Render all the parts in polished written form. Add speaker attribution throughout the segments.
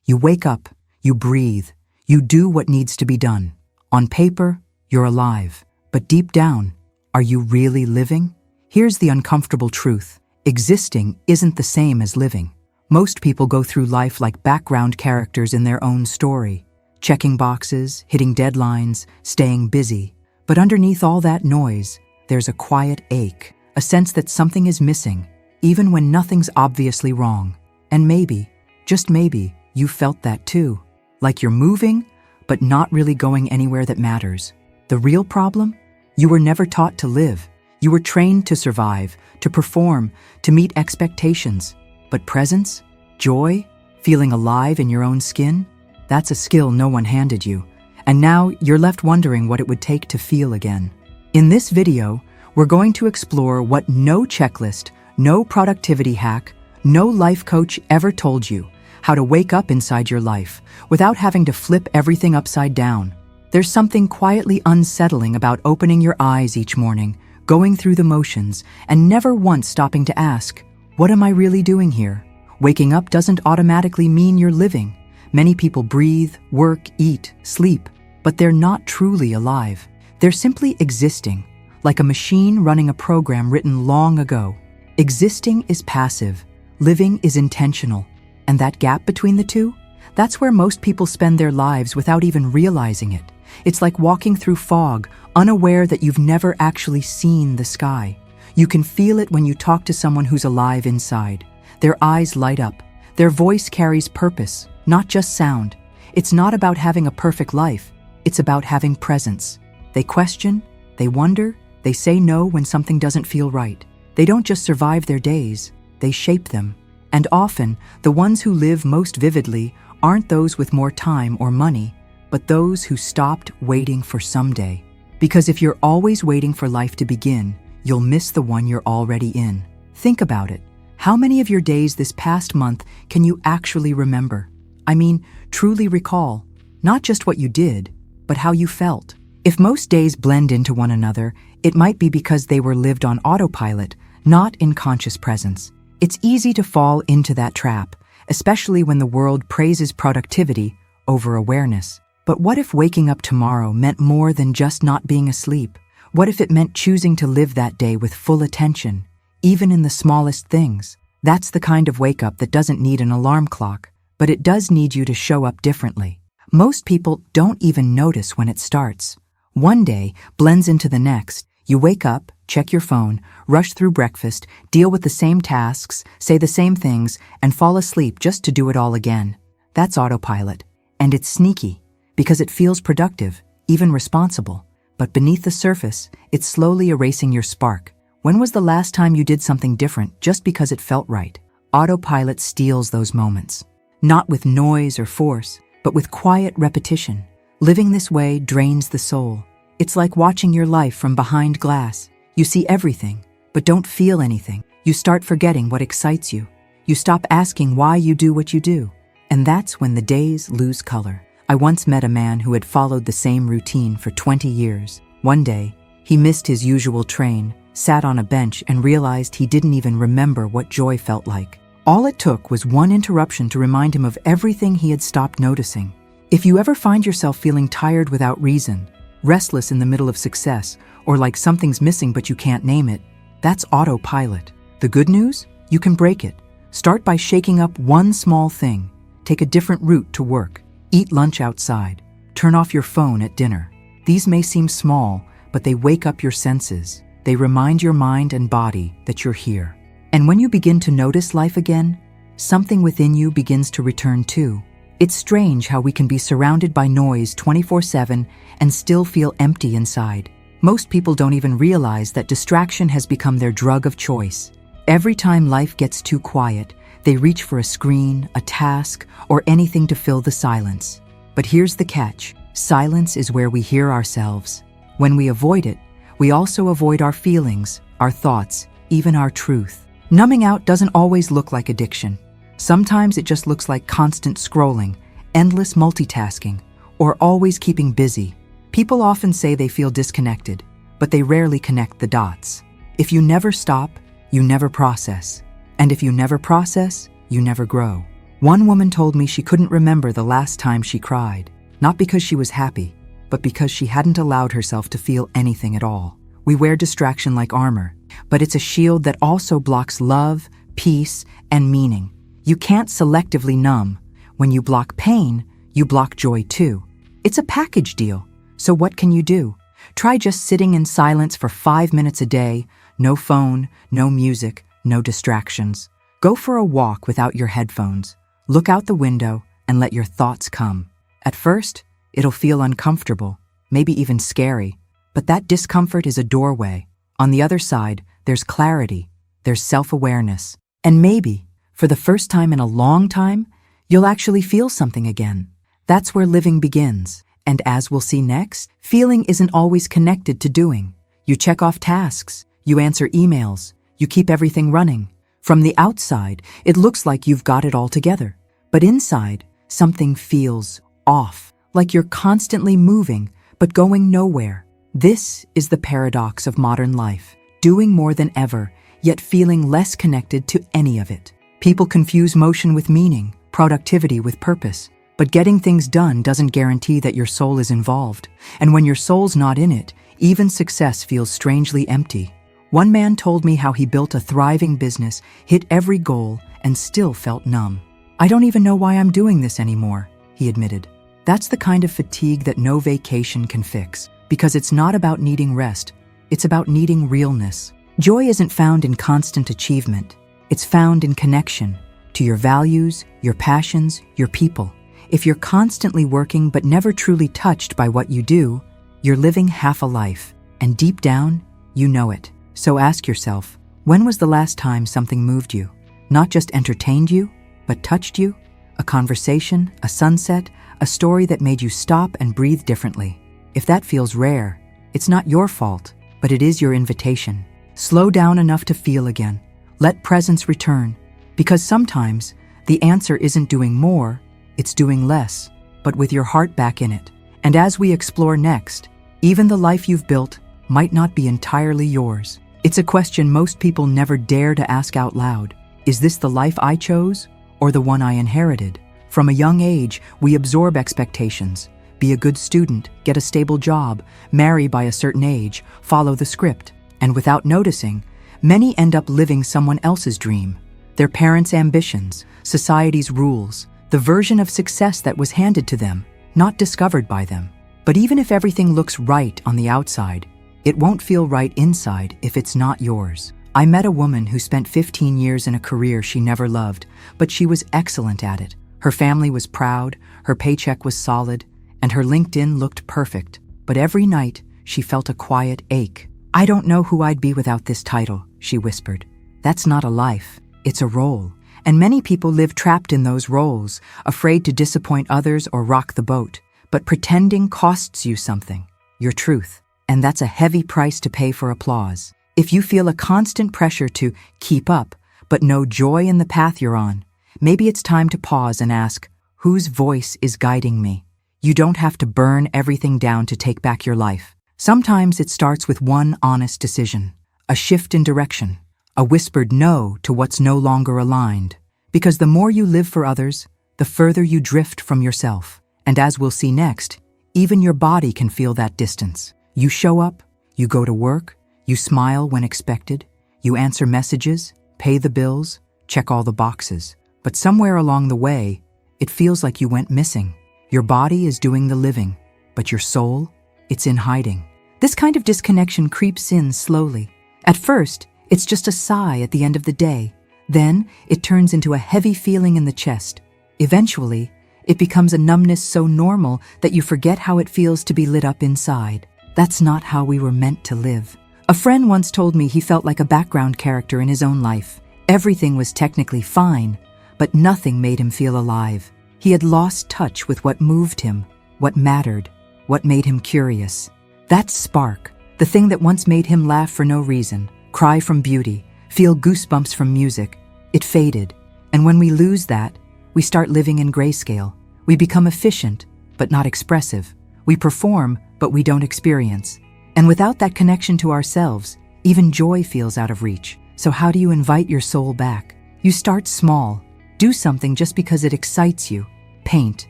Speaker 1: You wake up, you breathe, you do what needs to be done. On paper, you're alive. But deep down, are you really living? Here's the uncomfortable truth. Existing isn't the same as living. Most people go through life like background characters in their own story, checking boxes, hitting deadlines, staying busy. But underneath all that noise, there's a quiet ache, a sense that something is missing, even when nothing's obviously wrong. And maybe, just maybe, you felt that too. Like you're moving, but not really going anywhere that matters. The real problem? You were never taught to live. You were trained to survive, to perform, to meet expectations. But presence, joy, feeling alive in your own skin, that's a skill no one handed you. And now you're left wondering what it would take to feel again. In this video, we're going to explore what no checklist, no productivity hack, no life coach ever told you: how to wake up inside your life without having to flip everything upside down. There's something quietly unsettling about opening your eyes each morning, going through the motions, and never once stopping to ask, what am I really doing here? Waking up doesn't automatically mean you're living. Many people breathe, work, eat, sleep, but they're not truly alive. They're simply existing, like a machine running a program written long ago. Existing is passive, living is intentional. And that gap between the two? That's where most people spend their lives without even realizing it. It's like walking through fog, unaware that you've never actually seen the sky. You can feel it when you talk to someone who's alive inside. Their eyes light up. Their voice carries purpose, not just sound. It's not about having a perfect life. It's about having presence. They question, they wonder, they say no when something doesn't feel right. They don't just survive their days, they shape them. And often, the ones who live most vividly aren't those with more time or money, but those who stopped waiting for someday. Because if you're always waiting for life to begin, you'll miss the one you're already in. Think about it. How many of your days this past month can you actually remember? I mean, truly recall. Not just what you did, but how you felt. If most days blend into one another, it might be because they were lived on autopilot, not in conscious presence. It's easy to fall into that trap, especially when the world praises productivity over awareness. But what if waking up tomorrow meant more than just not being asleep? What if it meant choosing to live that day with full attention, even in the smallest things? That's the kind of wake-up that doesn't need an alarm clock, but it does need you to show up differently. Most people don't even notice when it starts. One day blends into the next. You wake up, check your phone, rush through breakfast, deal with the same tasks, say the same things, and fall asleep just to do it all again. That's autopilot. And it's sneaky, because it feels productive, even responsible. But beneath the surface, it's slowly erasing your spark. When was the last time you did something different just because it felt right? Autopilot steals those moments. Not with noise or force, but with quiet repetition. Living this way drains the soul. It's like watching your life from behind glass. You see everything, but don't feel anything. You start forgetting what excites you. You stop asking why you do what you do. And that's when the days lose color. I once met a man who had followed the same routine for 20 years. One day, he missed his usual train, sat on a bench, and realized he didn't even remember what joy felt like. All it took was one interruption to remind him of everything he had stopped noticing. If you ever find yourself feeling tired without reason, restless in the middle of success, or like something's missing but you can't name it, that's autopilot. The good news? You can break it. Start by shaking up one small thing. Take a different route to work. Eat lunch outside. Turn off your phone at dinner. These may seem small, but they wake up your senses. They remind your mind and body that you're here. And when you begin to notice life again, something within you begins to return too. It's strange how we can be surrounded by noise 24/7 and still feel empty inside. Most people don't even realize that distraction has become their drug of choice. Every time life gets too quiet, they reach for a screen, a task, or anything to fill the silence. But here's the catch. Silence is where we hear ourselves. When we avoid it, we also avoid our feelings, our thoughts, even our truth. Numbing out doesn't always look like addiction. Sometimes it just looks like constant scrolling, endless multitasking, or always keeping busy. People often say they feel disconnected, but they rarely connect the dots. If you never stop, you never process. And if you never process, you never grow. One woman told me she couldn't remember the last time she cried, not because she was happy, but because she hadn't allowed herself to feel anything at all. We wear distraction like armor, but it's a shield that also blocks love, peace, and meaning. You can't selectively numb. When you block pain, you block joy too. It's a package deal. So what can you do? Try just sitting in silence for 5 minutes a day, no phone, no music, no distractions. Go for a walk without your headphones. Look out the window and let your thoughts come. At first, it'll feel uncomfortable, maybe even scary, but that discomfort is a doorway. On the other side, there's clarity, there's self-awareness, and maybe, for the first time in a long time, you'll actually feel something again. That's where living begins. And as we'll see next, feeling isn't always connected to doing. You check off tasks, you answer emails, you keep everything running. From the outside, it looks like you've got it all together. But inside, something feels off, like you're constantly moving, but going nowhere. This is the paradox of modern life. Doing more than ever, yet feeling less connected to any of it. People confuse motion with meaning, productivity with purpose. But getting things done doesn't guarantee that your soul is involved. And when your soul's not in it, even success feels strangely empty. One man told me how he built a thriving business, hit every goal, and still felt numb. "I don't even know why I'm doing this anymore," he admitted. That's the kind of fatigue that no vacation can fix, because it's not about needing rest, it's about needing realness. Joy isn't found in constant achievement. It's found in connection to your values, your passions, your people. If you're constantly working but never truly touched by what you do, you're living half a life, and deep down, you know it. So ask yourself, when was the last time something moved you? Not just entertained you, but touched you? A conversation, a sunset, a story that made you stop and breathe differently. If that feels rare, it's not your fault, but it is your invitation. Slow down enough to feel again. Let presence return, because sometimes the answer isn't doing more, it's doing less, but with your heart back in it. And as we explore next, even the life you've built might not be entirely yours. It's a question most people never dare to ask out loud. Is this the life I chose, or the one I inherited? From a young age, we absorb expectations. Be a good student, get a stable job, marry by a certain age, follow the script. And without noticing, many end up living someone else's dream. Their parents' ambitions, society's rules, the version of success that was handed to them, not discovered by them. But even if everything looks right on the outside, it won't feel right inside if it's not yours. I met a woman who spent 15 years in a career she never loved, but she was excellent at it. Her family was proud, her paycheck was solid, and her LinkedIn looked perfect. But every night, she felt a quiet ache. "I don't know who I'd be without this title," she whispered. "That's not a life, it's a role." And many people live trapped in those roles, afraid to disappoint others or rock the boat. But pretending costs you something, your truth. And that's a heavy price to pay for applause. If you feel a constant pressure to keep up, but no joy in the path you're on, maybe it's time to pause and ask, whose voice is guiding me? You don't have to burn everything down to take back your life. Sometimes it starts with one honest decision, a shift in direction, a whispered no to what's no longer aligned. Because the more you live for others, the further you drift from yourself. And as we'll see next, even your body can feel that distance. You show up, you go to work, you smile when expected, you answer messages, pay the bills, check all the boxes. But somewhere along the way, it feels like you went missing. Your body is doing the living, but your soul, it's in hiding. This kind of disconnection creeps in slowly. At first, it's just a sigh at the end of the day. Then, it turns into a heavy feeling in the chest. Eventually, it becomes a numbness so normal that you forget how it feels to be lit up inside. That's not how we were meant to live. A friend once told me he felt like a background character in his own life. Everything was technically fine, but nothing made him feel alive. He had lost touch with what moved him, what mattered, what made him curious. That spark, the thing that once made him laugh for no reason, cry from beauty, feel goosebumps from music, it faded. And when we lose that, we start living in grayscale. We become efficient, but not expressive. We perform, but we don't experience. And without that connection to ourselves, even joy feels out of reach. So how do you invite your soul back? You start small. Do something just because it excites you. Paint,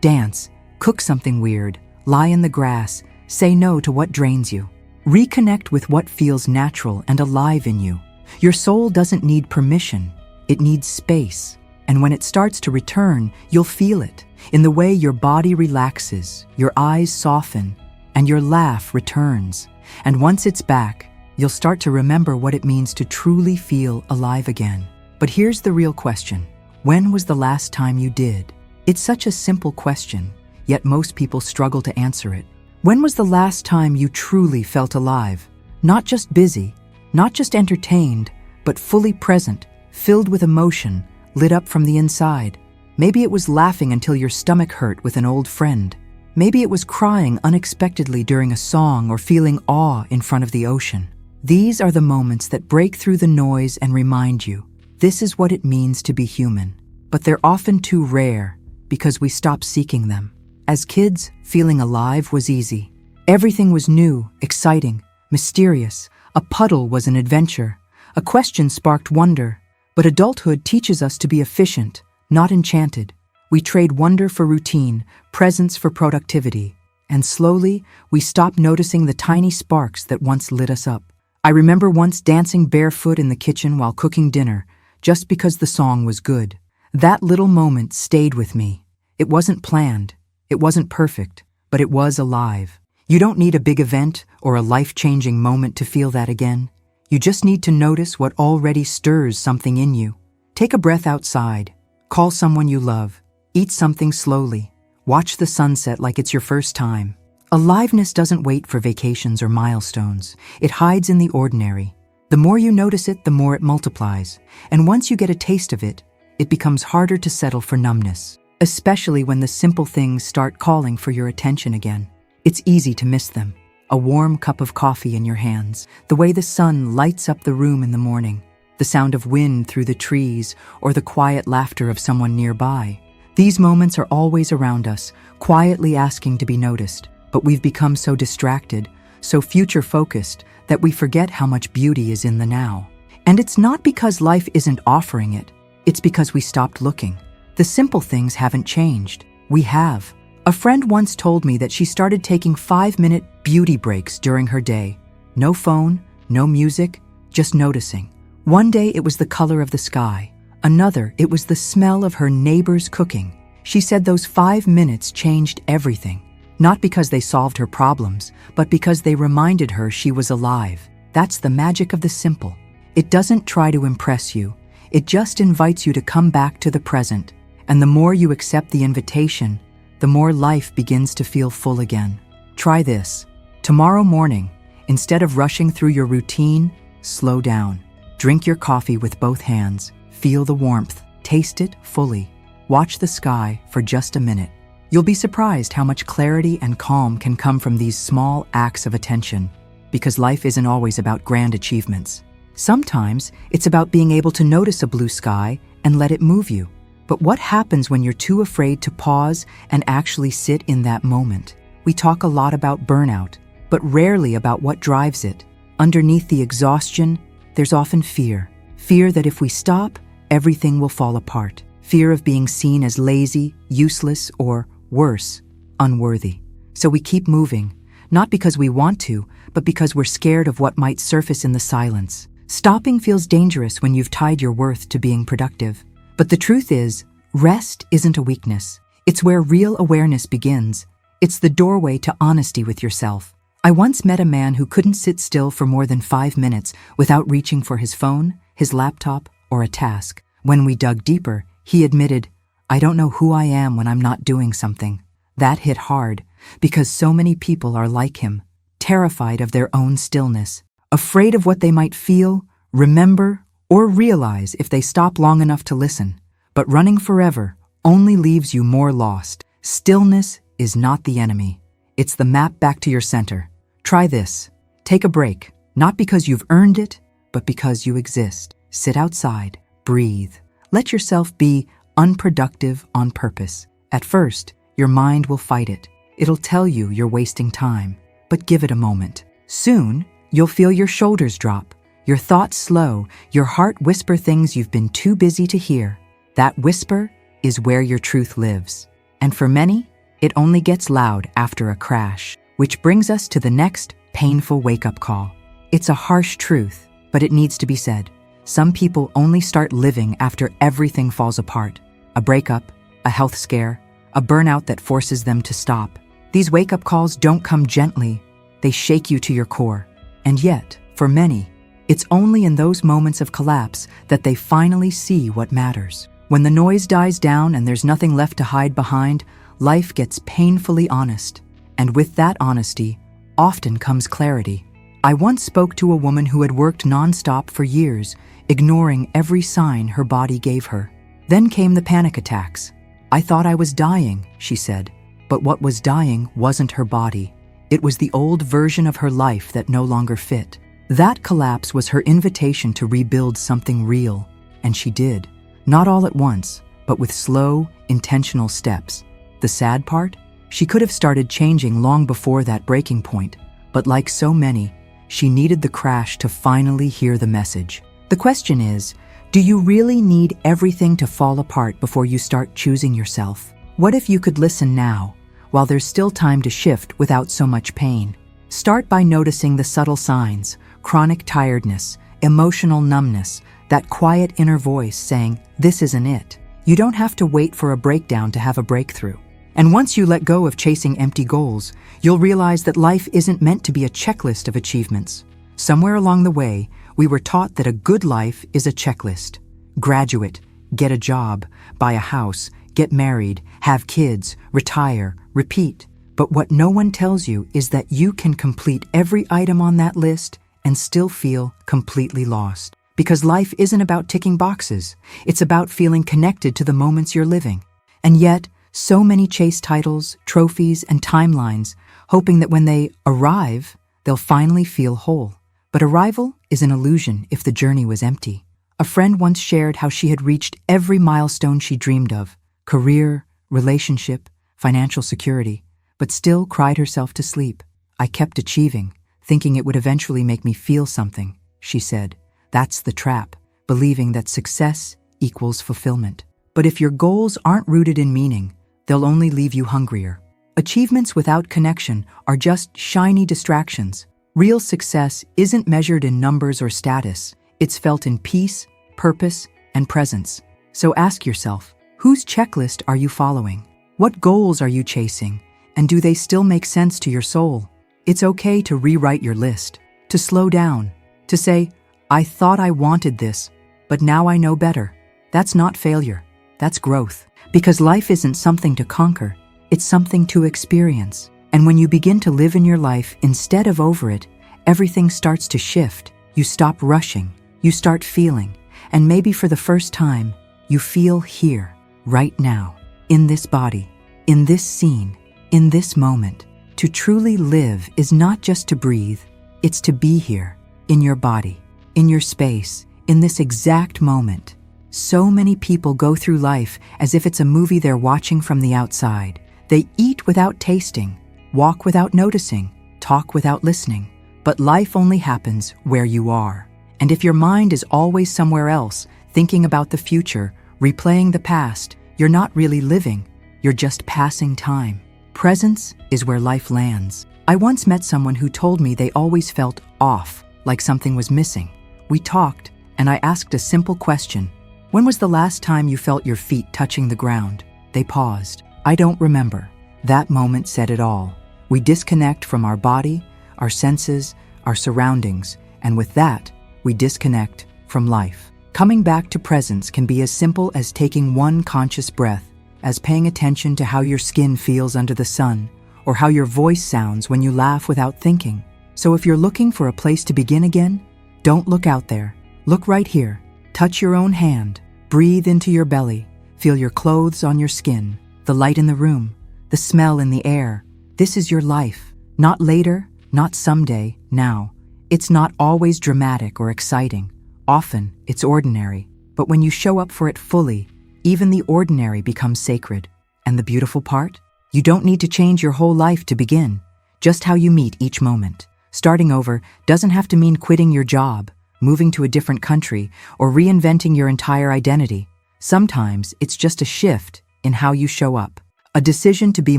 Speaker 1: dance, cook something weird, lie in the grass, say no to what drains you. Reconnect with what feels natural and alive in you. Your soul doesn't need permission, it needs space. And when it starts to return, you'll feel it in the way your body relaxes, your eyes soften, and your laugh returns. And once it's back, you'll start to remember what it means to truly feel alive again. But here's the real question. When was the last time you did? It's such a simple question, yet most people struggle to answer it. When was the last time you truly felt alive? Not just busy, not just entertained, but fully present, filled with emotion, lit up from the inside. Maybe it was laughing until your stomach hurt with an old friend. Maybe it was crying unexpectedly during a song or feeling awe in front of the ocean. These are the moments that break through the noise and remind you, this is what it means to be human. But they're often too rare because we stop seeking them. As kids, feeling alive was easy. Everything was new, exciting, mysterious. A puddle was an adventure. A question sparked wonder. But adulthood teaches us to be efficient, not enchanted. We trade wonder for routine, presence for productivity. And slowly, we stop noticing the tiny sparks that once lit us up. I remember once dancing barefoot in the kitchen while cooking dinner, just because the song was good. That little moment stayed with me. It wasn't planned, it wasn't perfect, but it was alive. You don't need a big event or a life-changing moment to feel that again. You just need to notice what already stirs something in you. Take a breath outside, call someone you love, eat something slowly, watch the sunset like it's your first time. Aliveness doesn't wait for vacations or milestones. It hides in the ordinary. The more you notice it, the more it multiplies. And once you get a taste of it, it becomes harder to settle for numbness, especially when the simple things start calling for your attention again. It's easy to miss them. A warm cup of coffee in your hands, the way the sun lights up the room in the morning, the sound of wind through the trees, or the quiet laughter of someone nearby. These moments are always around us, quietly asking to be noticed. But we've become so distracted, so future-focused, that we forget how much beauty is in the now. And it's not because life isn't offering it. It's because we stopped looking. The simple things haven't changed. We have. A friend once told me that she started taking 5-minute beauty breaks during her day. No phone, no music, just noticing. One day it was the color of the sky. Another, it was the smell of her neighbor's cooking. She said those 5 minutes changed everything. Not because they solved her problems, but because they reminded her she was alive. That's the magic of the simple. It doesn't try to impress you. It just invites you to come back to the present. And the more you accept the invitation, the more life begins to feel full again. Try this. Tomorrow morning, instead of rushing through your routine, slow down. Drink your coffee with both hands. Feel the warmth. Taste it fully. Watch the sky for just a minute. You'll be surprised how much clarity and calm can come from these small acts of attention, because life isn't always about grand achievements. Sometimes it's about being able to notice a blue sky and let it move you. But what happens when you're too afraid to pause and actually sit in that moment? We talk a lot about burnout, but rarely about what drives it. Underneath the exhaustion, there's often fear. Fear that if we stop, everything will fall apart. Fear of being seen as lazy, useless, or worse, unworthy. So we keep moving, not because we want to, but because we're scared of what might surface in the silence. Stopping feels dangerous when you've tied your worth to being productive. But the truth is, rest isn't a weakness. It's where real awareness begins. It's the doorway to honesty with yourself. I once met a man who couldn't sit still for more than 5 minutes without reaching for his phone, his laptop, or a task. When we dug deeper, he admitted, "I don't know who I am when I'm not doing something." That hit hard, because so many people are like him, terrified of their own stillness, afraid of what they might feel, remember, or realize if they stop long enough to listen. But running forever only leaves you more lost. Stillness is not the enemy. It's the map back to your center. Try this. Take a break, not because you've earned it, but because you exist. Sit outside, breathe. Let yourself be unproductive on purpose. At first, your mind will fight it. It'll tell you you're wasting time, but give it a moment. Soon, you'll feel your shoulders drop, your thoughts slow, your heart whisper things you've been too busy to hear. That whisper is where your truth lives. And for many, it only gets loud after a crash. Which brings us to the next painful wake-up call. It's a harsh truth, but it needs to be said. Some people only start living after everything falls apart. A breakup, a health scare, a burnout that forces them to stop. These wake-up calls don't come gently. They shake you to your core. And yet, for many, it's only in those moments of collapse that they finally see what matters. When the noise dies down and there's nothing left to hide behind, life gets painfully honest. And with that honesty, often comes clarity. I once spoke to a woman who had worked non-stop for years, ignoring every sign her body gave her. Then came the panic attacks. "I thought I was dying," she said. But what was dying wasn't her body. It was the old version of her life that no longer fit. That collapse was her invitation to rebuild something real. And she did. Not all at once, but with slow, intentional steps. The sad part? She could have started changing long before that breaking point, but like so many, she needed the crash to finally hear the message. The question is, do you really need everything to fall apart before you start choosing yourself? What if you could listen now, while there's still time to shift without so much pain? Start by noticing the subtle signs: chronic tiredness, emotional numbness, that quiet inner voice saying, "This isn't it." You don't have to wait for a breakdown to have a breakthrough. And once you let go of chasing empty goals, you'll realize that life isn't meant to be a checklist of achievements. Somewhere along the way, we were taught that a good life is a checklist. Graduate, get a job, buy a house, get married, have kids, retire, repeat. But what no one tells you is that you can complete every item on that list and still feel completely lost. Because life isn't about ticking boxes. It's about feeling connected to the moments you're living. And yet, so many chase titles, trophies, and timelines, hoping that when they arrive, they'll finally feel whole. But arrival is an illusion if the journey was empty. A friend once shared how she had reached every milestone she dreamed of: career, relationship, financial security, but still cried herself to sleep. "I kept achieving, thinking it would eventually make me feel something," she said. That's the trap, believing that success equals fulfillment. But if your goals aren't rooted in meaning, they'll only leave you hungrier. Achievements without connection are just shiny distractions. Real success isn't measured in numbers or status. It's felt in peace, purpose, and presence. So ask yourself, whose checklist are you following? What goals are you chasing? And do they still make sense to your soul? It's okay to rewrite your list, to slow down, to say, "I thought I wanted this, but now I know better." That's not failure. That's growth. Because life isn't something to conquer, it's something to experience. And when you begin to live in your life instead of over it, everything starts to shift. You stop rushing, you start feeling, and maybe for the first time, you feel here, right now, in this body, in this scene, in this moment. To truly live is not just to breathe, it's to be here, in your body, in your space, in this exact moment. So many people go through life as if it's a movie they're watching from the outside. They eat without tasting, walk without noticing, talk without listening. But life only happens where you are. And if your mind is always somewhere else, thinking about the future, replaying the past, you're not really living, you're just passing time. Presence is where life lands. I once met someone who told me they always felt off, like something was missing. We talked, and I asked a simple question. When was the last time you felt your feet touching the ground? They paused. I don't remember. That moment said it all. We disconnect from our body, our senses, our surroundings, and with that, we disconnect from life. Coming back to presence can be as simple as taking one conscious breath, as paying attention to how your skin feels under the sun, or how your voice sounds when you laugh without thinking. So if you're looking for a place to begin again, don't look out there. Look right here. Touch your own hand. Breathe into your belly. Feel your clothes on your skin, the light in the room, the smell in the air. This is your life. Not later, not someday, now. It's not always dramatic or exciting. Often, it's ordinary. But when you show up for it fully, even the ordinary becomes sacred. And the beautiful part? You don't need to change your whole life to begin. Just how you meet each moment. Starting over doesn't have to mean quitting your job, moving to a different country, or reinventing your entire identity. Sometimes it's just a shift in how you show up, a decision to be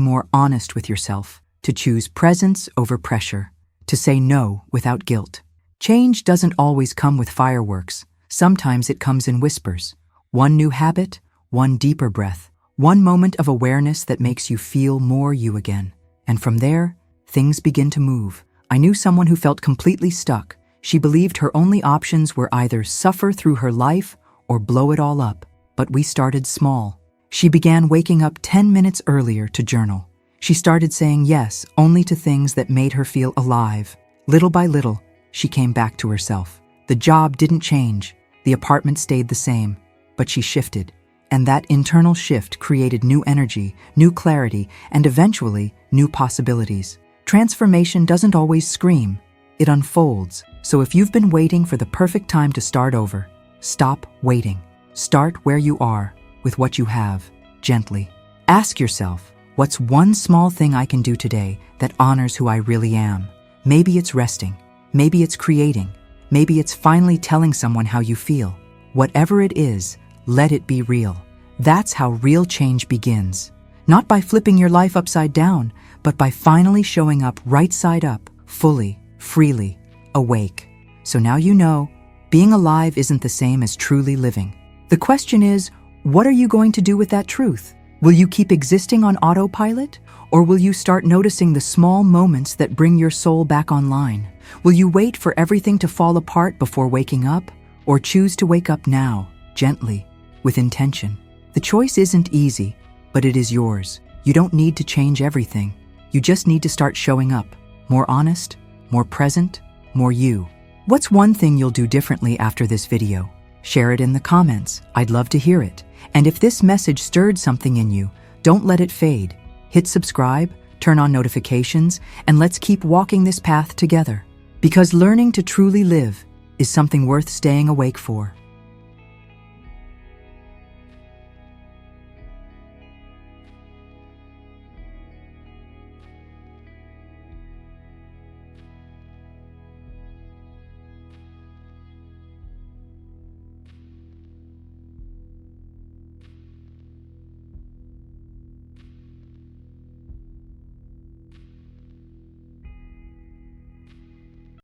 Speaker 1: more honest with yourself, to choose presence over pressure, to say no without guilt. Change doesn't always come with fireworks. Sometimes it comes in whispers. One new habit, one deeper breath, one moment of awareness that makes you feel more you again. And from there, things begin to move. I knew someone who felt completely stuck. She believed her only options were either suffer through her life or blow it all up. But we started small. She began waking up 10 minutes earlier to journal. She started saying yes only to things that made her feel alive. Little by little, she came back to herself. The job didn't change. The apartment stayed the same. But she shifted. And that internal shift created new energy, new clarity, and eventually, new possibilities. Transformation doesn't always scream. It unfolds. So if you've been waiting for the perfect time to start over, stop waiting. Start where you are, with what you have, gently. Ask yourself, what's one small thing I can do today that honors who I really am? Maybe it's resting. Maybe it's creating. Maybe it's finally telling someone how you feel. Whatever it is, let it be real. That's how real change begins. Not by flipping your life upside down, but by finally showing up right side up, fully, freely, awake. So now you know, being alive isn't the same as truly living. The question is, what are you going to do with that truth? Will you keep existing on autopilot? Or will you start noticing the small moments that bring your soul back online? Will you wait for everything to fall apart before waking up? Or choose to wake up now, gently, with intention? The choice isn't easy, but it is yours. You don't need to change everything. You just need to start showing up. More honest, more present, more you. What's one thing you'll do differently after this video? Share it in the comments. I'd love to hear it. And if this message stirred something in you, don't let it fade. Hit subscribe, turn on notifications, and let's keep walking this path together. Because learning to truly live is something worth staying awake for.